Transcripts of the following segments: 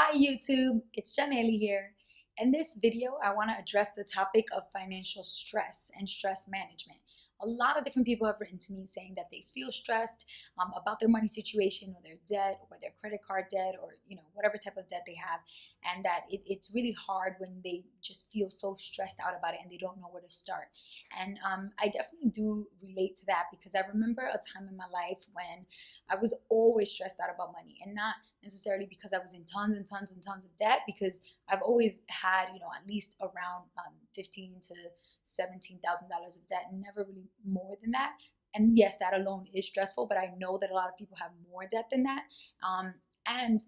Hi YouTube, it's Janelle here. In this video, I want to address the topic of financial stress and stress management. A lot of different people have written to me saying that they feel stressed about their money situation or their debt or their credit card debt or whatever type of debt they have, and that it's really hard when they just feel so stressed out about it and they don't know where to start. And I definitely do relate to that because I remember a time in my life when I was always stressed out about money, and not necessarily because I was in tons and tons and tons of debt, because I've always had, at least around fifteen to $17,000 of debt, and never really more than that. And yes, that alone is stressful, but I know that a lot of people have more debt than that. Um, and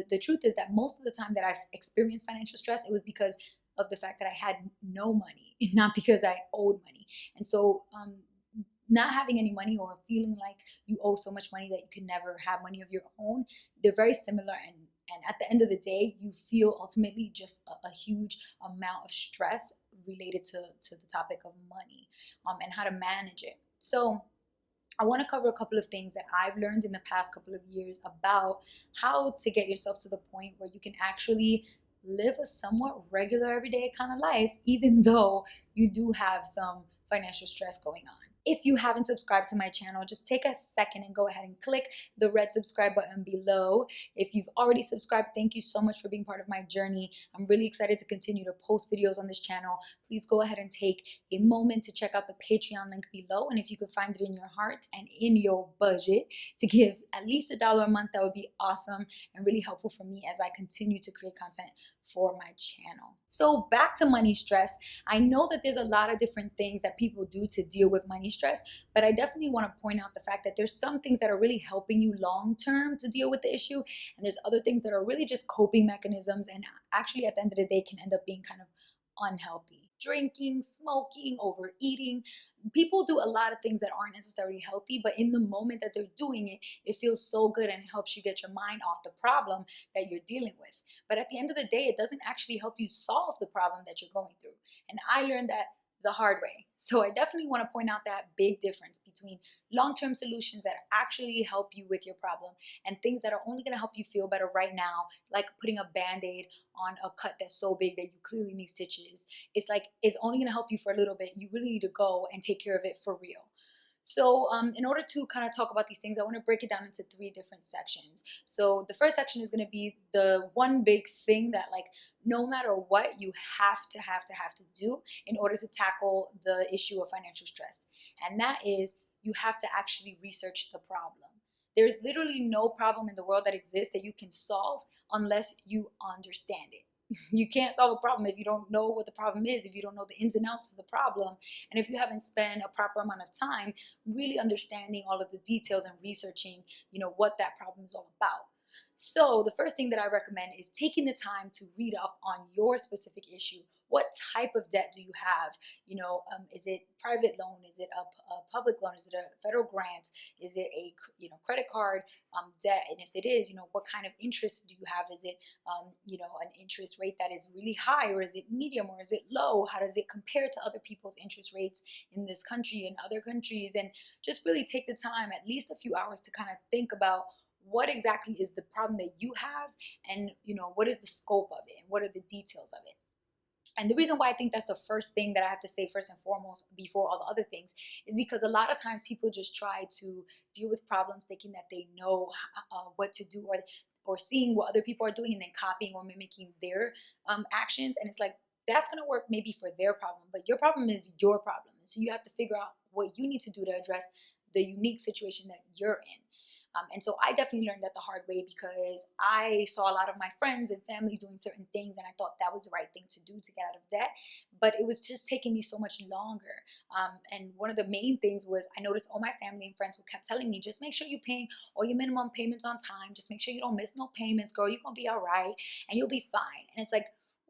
the truth is that most of the time that I've experienced financial stress, it was because of the fact that I had no money, not because I owed money. And so not having any money or feeling like you owe so much money that you can never have money of your own, they're very similar. And at the end of the day, you feel ultimately just a huge amount of stress related to the topic of money, and how to manage it. So I want to cover a couple of things that I've learned in the past couple of years about how to get yourself to the point where you can actually live a somewhat regular, everyday kind of life, even though you do have some financial stress going on. If you haven't subscribed to my channel, just take a second and go ahead and click the red subscribe button below. If you've already subscribed, thank you so much for being part of my journey. I'm really excited to continue to post videos on this channel. Please go ahead and take a moment to check out the Patreon link below. And if you could find it in your heart and in your budget to give at least $1 a month, that would be awesome and really helpful for me as I continue to create content for my channel. So back to money stress. I know that there's a lot of different things that people do to deal with money stress, but I definitely want to point out the fact that there's some things that are really helping you long term to deal with the issue, and there's other things that are really just coping mechanisms, and actually at the end of the day can end up being kind of unhealthy. Drinking, smoking, overeating. People do a lot of things that aren't necessarily healthy, but in the moment that they're doing it, it feels so good and it helps you get your mind off the problem that you're dealing with. But at the end of the day, it doesn't actually help you solve the problem that you're going through. And I learned that the hard way. So I definitely want to point out that big difference between long-term solutions that actually help you with your problem and things that are only going to help you feel better right now, like putting a band-aid on a cut that's so big that you clearly need stitches. It's like it's only going to help you for a little bit. You really need to go and take care of it for real. So in order to kind of talk about these things, I want to break it down into 3 different sections. So the first section is going to be the one big thing that, like, no matter what, you have to do in order to tackle the issue of financial stress. And that is, you have to actually research the problem. There's literally no problem in the world that exists that you can solve unless you understand it. You can't solve a problem if you don't know what the problem is, if you don't know the ins and outs of the problem, and if you haven't spent a proper amount of time really understanding all of the details and researching, what that problem is all about. So the first thing that I recommend is taking the time to read up on your specific issue. What type of debt do you have? Is it private loan? Is it a public loan? Is it a federal grant? Is it a credit card debt? And if it is, what kind of interest do you have? Is it an interest rate that is really high, or is it medium, or is it low? How does it compare to other people's interest rates in this country and other countries? And just really take the time, at least a few hours, to kind of think about what exactly is the problem that you have, and what is the scope of it, and what are the details of it. And the reason why I think that's the first thing that I have to say first and foremost before all the other things is because a lot of times people just try to deal with problems thinking that they know what to do, or seeing what other people are doing and then copying or mimicking their actions. And it's like, that's going to work maybe for their problem, but your problem is your problem. So you have to figure out what you need to do to address the unique situation that you're in. And so I definitely learned that the hard way, because I saw a lot of my friends and family doing certain things, and I thought that was the right thing to do to get out of debt. But it was just taking me so much longer. And one of the main things was, I noticed all my family and friends who kept telling me, just make sure you're paying all your minimum payments on time. Just make sure you don't miss no payments, girl. You're going to be all right and you'll be fine. And it's like,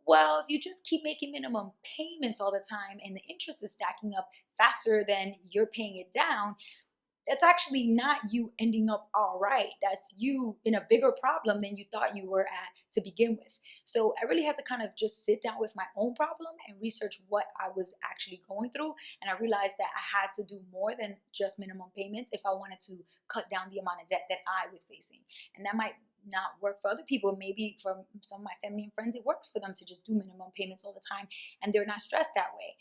well, if you just keep making minimum payments all the time and the interest is stacking up faster than you're paying it down, that's actually not you ending up all right. That's you in a bigger problem than you thought you were at to begin with. So I really had to kind of just sit down with my own problem and research what I was actually going through. And I realized that I had to do more than just minimum payments if I wanted to cut down the amount of debt that I was facing. And that might not work for other people. Maybe for some of my family and friends, it works for them to just do minimum payments all the time and they're not stressed that way.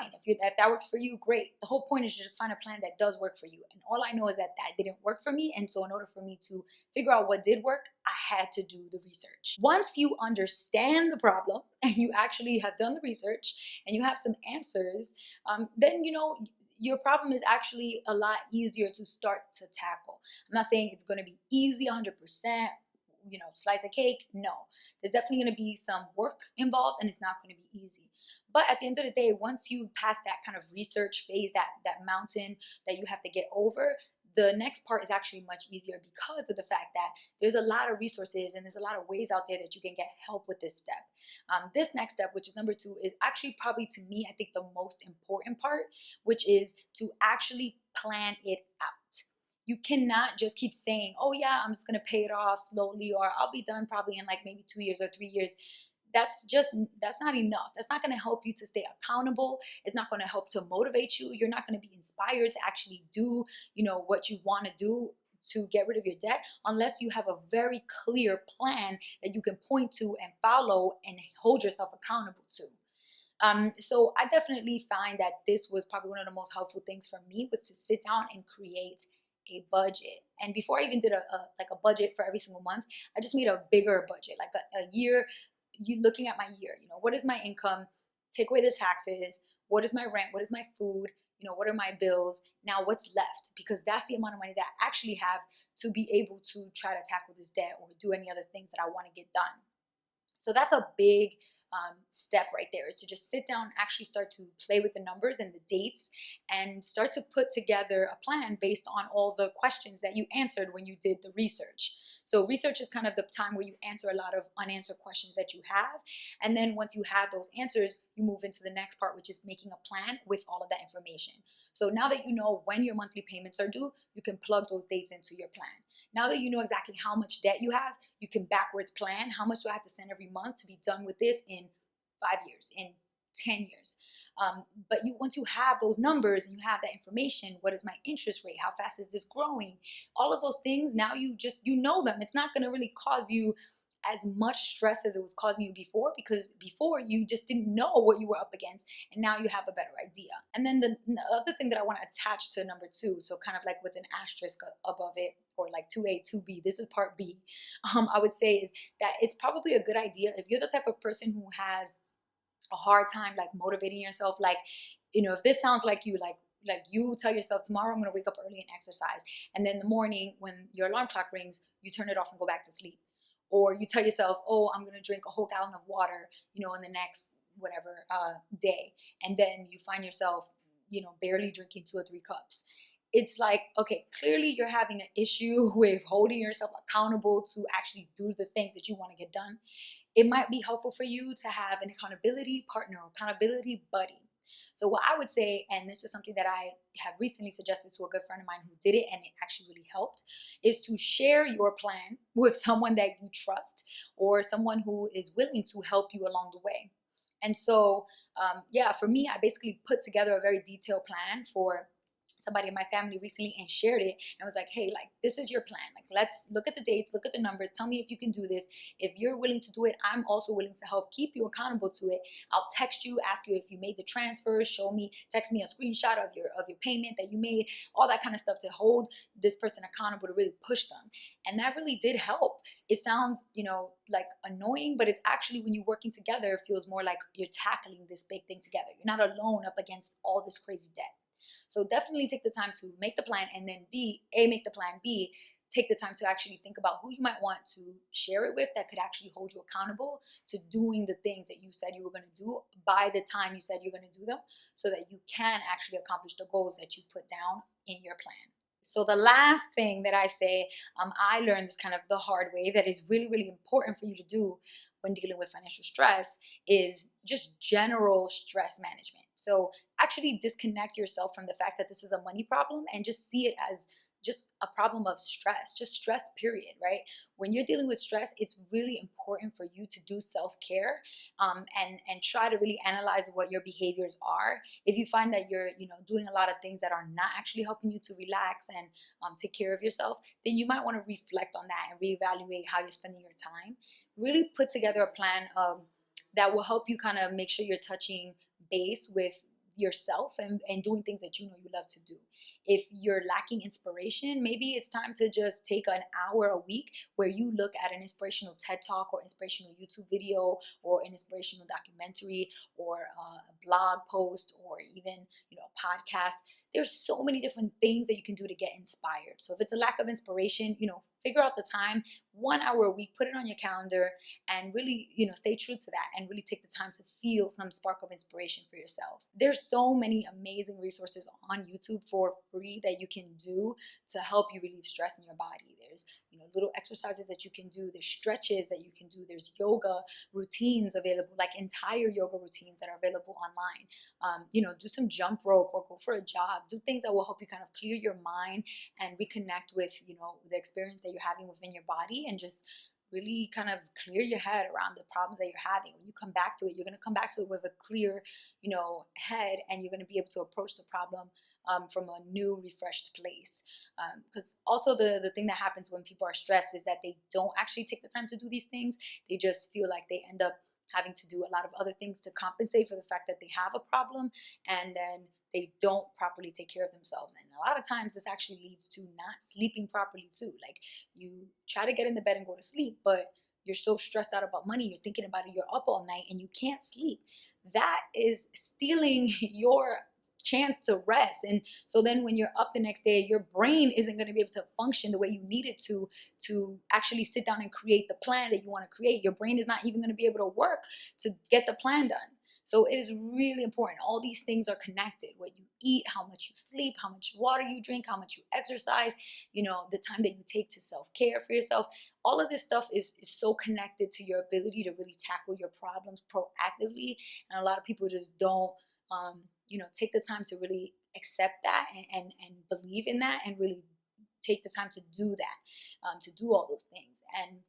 Fine. If that works for you, great. The whole point is to just find a plan that does work for you. And all I know is that that didn't work for me. And so in order for me to figure out what did work, I had to do the research. Once you understand the problem and you actually have done the research and you have some answers, then your problem is actually a lot easier to start to tackle. I'm not saying it's going to be easy 100%, slice of cake. No, there's definitely going to be some work involved and it's not going to be easy. But at the end of the day, once you pass that kind of research phase, that mountain that you have to get over, the next part is actually much easier because of the fact that there's a lot of resources and there's a lot of ways out there that you can get help with this step. This next step, which is number 2, is actually probably, to me, I think the most important part, which is to actually plan it out. You cannot just keep saying, oh yeah, I'm just going to pay it off slowly, or I'll be done probably in like maybe 2 years or 3 years. That's not enough. That's not going to help you to stay accountable. It's not going to help to motivate you. You're not going to be inspired to actually do, what you want to do to get rid of your debt unless you have a very clear plan that you can point to and follow and hold yourself accountable to. So I definitely find that this was probably one of the most helpful things for me, was to sit down and create a budget. And before I even did a budget for every single month, I just made a bigger budget, like a year. You looking at my year, what is my income? Take away the taxes. What is my rent? What is my food? What are my bills? Now what's left? Because that's the amount of money that I actually have to be able to try to tackle this debt or do any other things that I want to get done. So that's a big step right there, is to just sit down, actually start to play with the numbers and the dates, and start to put together a plan based on all the questions that you answered when you did the research. So research is kind of the time where you answer a lot of unanswered questions that you have. And then once you have those answers, you move into the next part, which is making a plan with all of that information. So now that you know when your monthly payments are due, you can plug those dates into your plan. Now that you know exactly how much debt you have, you can backwards plan. How much do I have to send every month to be done with this in 5 years, in 10 years? But once you have those numbers and you have that information, what is my interest rate? How fast is this growing? All of those things, now you know them. It's not going to really cause you as much stress as it was causing you before, because before you just didn't know what you were up against, and now you have a better idea. And then the other thing that I want to attach to number 2, so kind of like with an asterisk above it, or like 2A, 2B, this is part B, I would say is that it's probably a good idea if you're the type of person who has a hard time like motivating yourself, like, if this sounds like you, like you tell yourself, tomorrow I'm going to wake up early and exercise, and then in the morning when your alarm clock rings, you turn it off and go back to sleep. Or you tell yourself, oh, I'm going to drink a whole gallon of water, in the next whatever day. And then you find yourself, barely drinking 2 or 3 cups. It's like, okay, clearly you're having an issue with holding yourself accountable to actually do the things that you want to get done. It might be helpful for you to have an accountability partner, accountability buddy. So what I would say, and this is something that I have recently suggested to a good friend of mine who did it and it actually really helped, is to share your plan with someone that you trust or someone who is willing to help you along the way. And so, for me, I basically put together a very detailed plan for somebody in my family recently and shared it and was like, hey, like, this is your plan. Like, let's look at the dates, look at the numbers, tell me if you can do this. If you're willing to do it, I'm also willing to help keep you accountable to it. I'll text you, ask you if you made the transfer, text me a screenshot of your payment that you made, all that kind of stuff to hold this person accountable, to really push them. And that really did help. It sounds, like annoying, but it's actually, when you're working together, it feels more like you're tackling this big thing together. You're not alone up against all this crazy debt. So definitely take the time to make the plan, and then make the plan. B, take the time to actually think about who you might want to share it with that could actually hold you accountable to doing the things that you said you were going to do by the time you said you're going to do them, so that you can actually accomplish the goals that you put down in your plan. So the last thing that I say, I learned this kind of the hard way, that is really, really important for you to do when dealing with financial stress, is just general stress management. So actually disconnect yourself from the fact that this is a money problem and just see it as just a problem of stress, just stress, period, right? When you're dealing with stress, it's really important for you to do self-care, and try to really analyze what your behaviors are. If you find that you're, doing a lot of things that are not actually helping you to relax and take care of yourself, then you might want to reflect on that and reevaluate how you're spending your time. Really put together a plan that will help you kind of make sure you're touching base with yourself, and doing things that you love to do. If you're lacking inspiration, maybe it's time to just take an hour a week where you look at an inspirational TED Talk or inspirational YouTube video or an inspirational documentary or a blog post or even a podcast. There's so many different things that you can do to get inspired. So if it's a lack of inspiration, figure out the time, 1 hour a week, put it on your calendar, and really, stay true to that, and really take the time to feel some spark of inspiration for yourself. There's so many amazing resources on YouTube for free that you can do to help you relieve stress in your body. There's, little exercises that you can do. There's stretches that you can do. There's yoga routines available, like entire yoga routines that are available online. Do some jump rope or go for a jog. Do things that will help you kind of clear your mind and reconnect with, the experience that you're having within your body, and just really kind of clear your head around the problems that you're having. When you come back to it, you're going to come back to it with a clear, head, and you're going to be able to approach the problem from a new, refreshed place. Because also the thing that happens when people are stressed is that they don't actually take the time to do these things. They just feel like they end up having to do a lot of other things to compensate for the fact that they have a problem, and then they don't properly take care of themselves. And a lot of times this actually leads to not sleeping properly too. Like, you try to get in the bed and go to sleep, but you're so stressed out about money, you're thinking about it, you're up all night and you can't sleep. That is stealing your chance to rest. And so then when you're up the next day, your brain isn't going to be able to function the way you need it to actually sit down and create the plan that you want to create. Your brain is not even going to be able to work to get the plan done. So it is really important. All these things are connected. What you eat, how much you sleep, how much water you drink, how much you exercise, the time that you take to self-care for yourself. All of this stuff is so connected to your ability to really tackle your problems proactively. And a lot of people just don't, take the time to really accept that, and believe in that, and really take the time to do that, to do all those things. And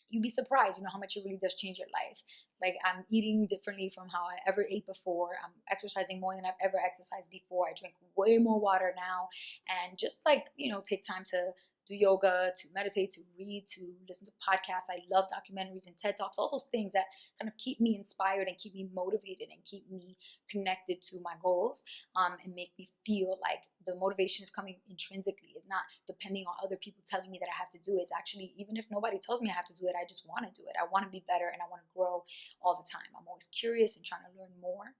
you'd be surprised, how much it really does change your life. Like, I'm eating differently from how I ever ate before. I'm exercising more than I've ever exercised before. I drink way more water now. And just like, take time to do yoga, to meditate, to read, to listen to podcasts. I love documentaries and TED Talks, all those things that kind of keep me inspired and keep me motivated and keep me connected to my goals, and make me feel like the motivation is coming intrinsically. It's not depending on other people telling me that I have to do it. It's actually, even if nobody tells me I have to do it, I just want to do it. I want to be better and I want to grow all the time. I'm always curious and trying to learn more.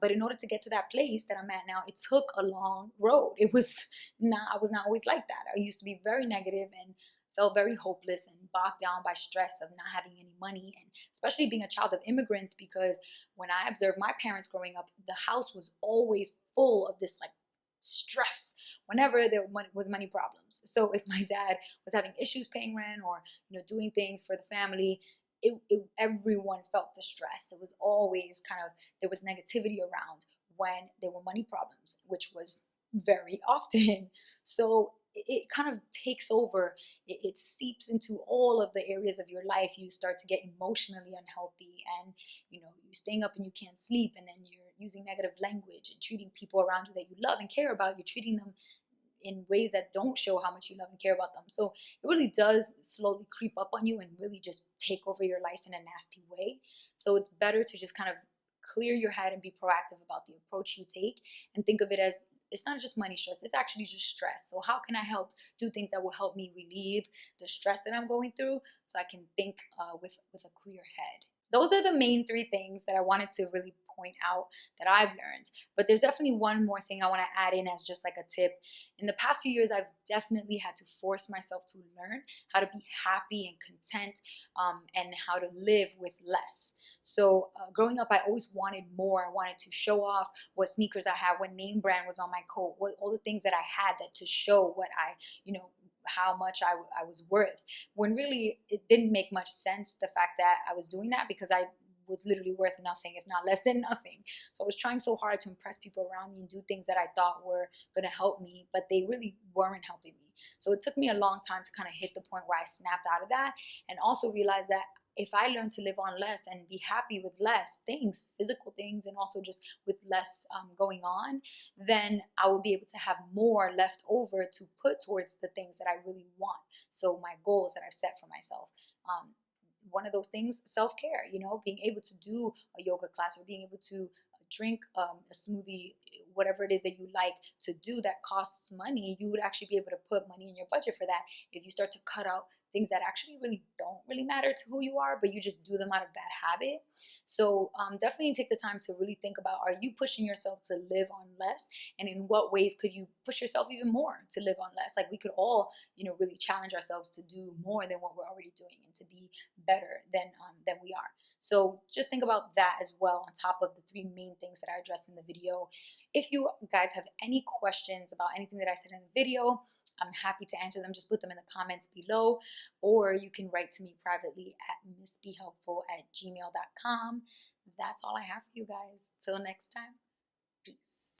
But in order to get to that place that I'm at now, it took a long road. I was not always like that. I used to be very negative and felt very hopeless and bogged down by stress of not having any money, and especially being a child of immigrants, because when I observed my parents growing up, the house was always full of this like stress whenever there was money problems. So if my dad was having issues paying rent or doing things for the family, everyone felt the stress. It was always kind of, there was negativity around when there were money problems, which was very often. So it kind of takes over. It seeps into all of the areas of your life. You start to get emotionally unhealthy, and you're staying up and you can't sleep, and then you're using negative language and treating people around you that you love and care about. You're treating them in ways that don't show how much you love and care about them. So it really does slowly creep up on you and really just take over your life in a nasty way. So it's better to just kind of clear your head and be proactive about the approach you take, and think of it as, it's not just money stress, it's actually just stress. So how can I help do things that will help me relieve the stress that I'm going through, so I can think with a clear head? Those are the main three things that I wanted to really point out that I've learned. But there's definitely one more thing I want to add in as just like a tip. In the past few years, I've definitely had to force myself to learn how to be happy and content, and how to live with less. So growing up, I always wanted more. I wanted to show off what sneakers I had, what name brand was on my coat, all the things that I had that to show what I, how much I was worth, when really it didn't make much sense, the fact that I was doing that, because I was literally worth nothing, if not less than nothing. So I was trying so hard to impress people around me and do things that I thought were going to help me, but they really weren't helping me. So it took me a long time to kind of hit the point where I snapped out of that, and also realized that if I learn to live on less and be happy with less things, physical things, and also just with less going on, then I will be able to have more left over to put towards the things that I really want. So my goals that I've set for myself. One of those things, self-care, being able to do a yoga class, or being able to drink a smoothie, whatever it is that you like to do that costs money. You would actually be able to put money in your budget for that if you start to cut out things that actually really don't really matter to who you are, but you just do them out of bad habit. So definitely take the time to really think about, are you pushing yourself to live on less, and in what ways could you push yourself even more to live on less? Like, we could all really challenge ourselves to do more than what we're already doing, and to be better than we are. So just think about that as well, on top of the three main things that I addressed in the video. If you guys have any questions about anything that I said in the video, I'm happy to answer them. Just put them in the comments below, or you can write to me privately at missbehelpful@gmail.com. That's all I have for you guys. Till next time.